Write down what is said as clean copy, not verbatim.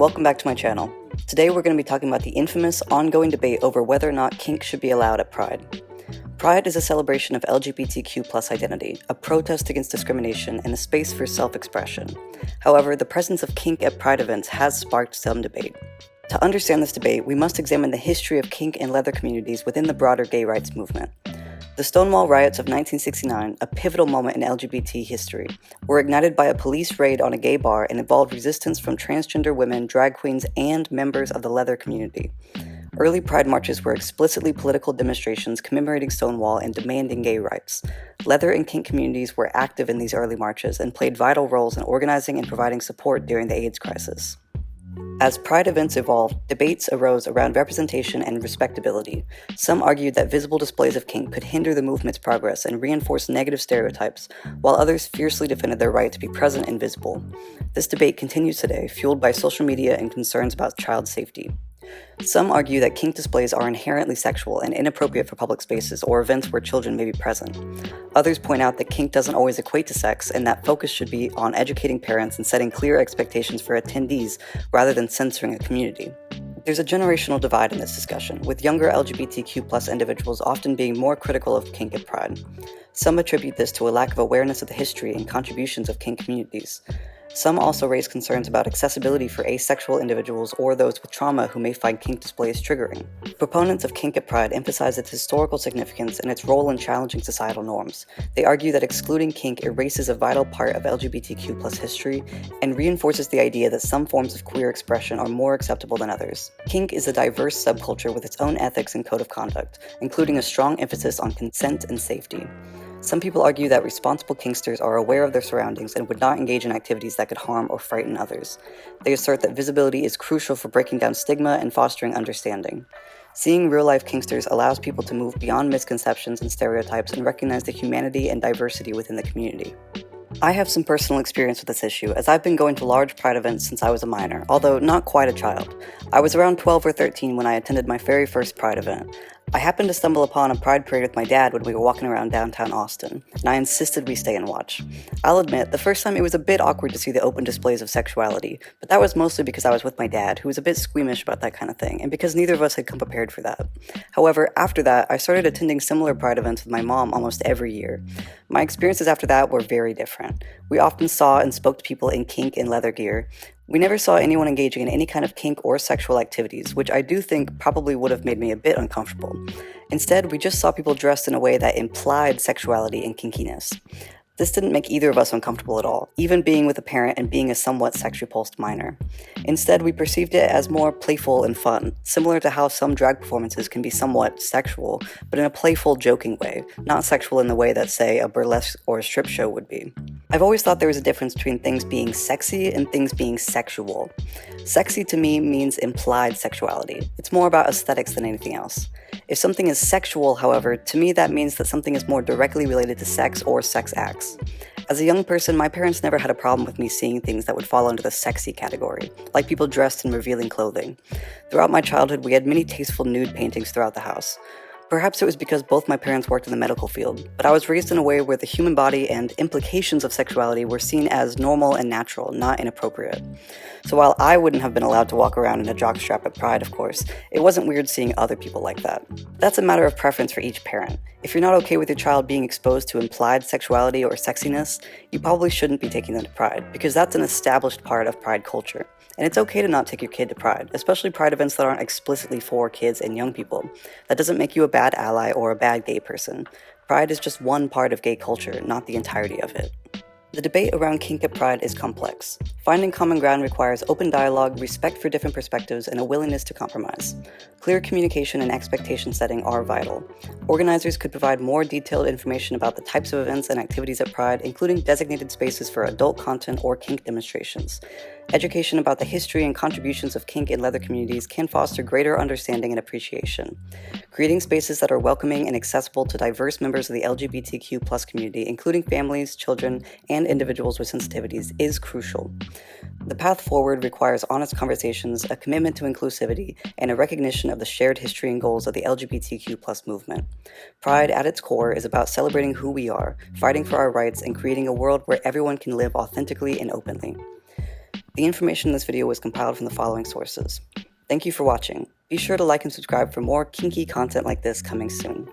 welcome back to my channel. Today we're going to be talking about the infamous ongoing debate over whether or not kink should be allowed at Pride. Pride is a celebration of LGBTQ+ identity, a protest against discrimination, and a space for self-expression. However, the presence of kink at Pride events has sparked some debate. To understand this debate, we must examine the history of kink and leather communities within the broader gay rights movement. The Stonewall riots of 1969, a pivotal moment in LGBT history, were ignited by a police raid on a gay bar and involved resistance from transgender women, drag queens, and members of the leather community. Early Pride marches were explicitly political demonstrations commemorating Stonewall and demanding gay rights. Leather and kink communities were active in these early marches and played vital roles in organizing and providing support during the AIDS crisis. As Pride events evolved, debates arose around representation and respectability. Some argued that visible displays of kink could hinder the movement's progress and reinforce negative stereotypes, while others fiercely defended their right to be present and visible. This debate continues today, fueled by social media and concerns about child safety. Some argue that kink displays are inherently sexual and inappropriate for public spaces or events where children may be present. Others point out that kink doesn't always equate to sex and that focus should be on educating parents and setting clear expectations for attendees rather than censoring a community. There's a generational divide in this discussion, with younger LGBTQ+ individuals often being more critical of kink at Pride. Some attribute this to a lack of awareness of the history and contributions of kink communities. Some also raise concerns about accessibility for asexual individuals or those with trauma who may find kink displays triggering. Proponents of kink at Pride emphasize its historical significance and its role in challenging societal norms. They argue that excluding kink erases a vital part of LGBTQ+ history and reinforces the idea that some forms of queer expression are more acceptable than others. Kink is a diverse subculture with its own ethics and code of conduct, including a strong emphasis on consent and safety. Some people argue that responsible kinksters are aware of their surroundings and would not engage in activities that could harm or frighten others. They assert that visibility is crucial for breaking down stigma and fostering understanding. Seeing real-life kinksters allows people to move beyond misconceptions and stereotypes and recognize the humanity and diversity within the community. I have some personal experience with this issue, as I've been going to large Pride events since I was a minor, although not quite a child. I was around 12 or 13 when I attended my very first Pride event. I happened to stumble upon a Pride parade with my dad when we were walking around downtown Austin, and I insisted we stay and watch. I'll admit, the first time it was a bit awkward to see the open displays of sexuality, but that was mostly because I was with my dad, who was a bit squeamish about that kind of thing, and because neither of us had come prepared for that. However, after that, I started attending similar Pride events with my mom almost every year. My experiences after that were very different. We often saw and spoke to people in kink and leather gear. We never saw anyone engaging in any kind of kink or sexual activities, which I do think probably would have made me a bit uncomfortable. Instead, we just saw people dressed in a way that implied sexuality and kinkiness. This didn't make either of us uncomfortable at all, even being with a parent and being a somewhat sex-repulsed minor. Instead, we perceived it as more playful and fun, similar to how some drag performances can be somewhat sexual, but in a playful, joking way, not sexual in the way that, say, a burlesque or a strip show would be. I've always thought there was a difference between things being sexy and things being sexual. Sexy to me means implied sexuality. It's more about aesthetics than anything else. If something is sexual, however, to me that means that something is more directly related to sex or sex acts. As a young person, my parents never had a problem with me seeing things that would fall under the sexy category, like people dressed in revealing clothing. Throughout my childhood, we had many tasteful nude paintings throughout the house. Perhaps it was because both my parents worked in the medical field, but I was raised in a way where the human body and implications of sexuality were seen as normal and natural, not inappropriate. So while I wouldn't have been allowed to walk around in a jockstrap at Pride, of course, it wasn't weird seeing other people like that. That's a matter of preference for each parent. If you're not okay with your child being exposed to implied sexuality or sexiness, you probably shouldn't be taking them to Pride, because that's an established part of Pride culture. And it's okay to not take your kid to Pride, especially Pride events that aren't explicitly for kids and young people. That doesn't make you a bad ally or a bad gay person. Pride is just one part of gay culture, not the entirety of it. The debate around kink at Pride is complex. Finding common ground requires open dialogue, respect for different perspectives, and a willingness to compromise. Clear communication and expectation setting are vital. Organizers could provide more detailed information about the types of events and activities at Pride, including designated spaces for adult content or kink demonstrations. Education about the history and contributions of kink and leather communities can foster greater understanding and appreciation. Creating spaces that are welcoming and accessible to diverse members of the LGBTQ+ community, including families, children, and individuals with sensitivities, is crucial. The path forward requires honest conversations, a commitment to inclusivity, and a recognition of the shared history and goals of the LGBTQ+ movement. Pride, at its core, is about celebrating who we are, fighting for our rights, and creating a world where everyone can live authentically and openly. The information in this video was compiled from the following sources. Thank you for watching. Be sure to like and subscribe for more kinky content like this coming soon.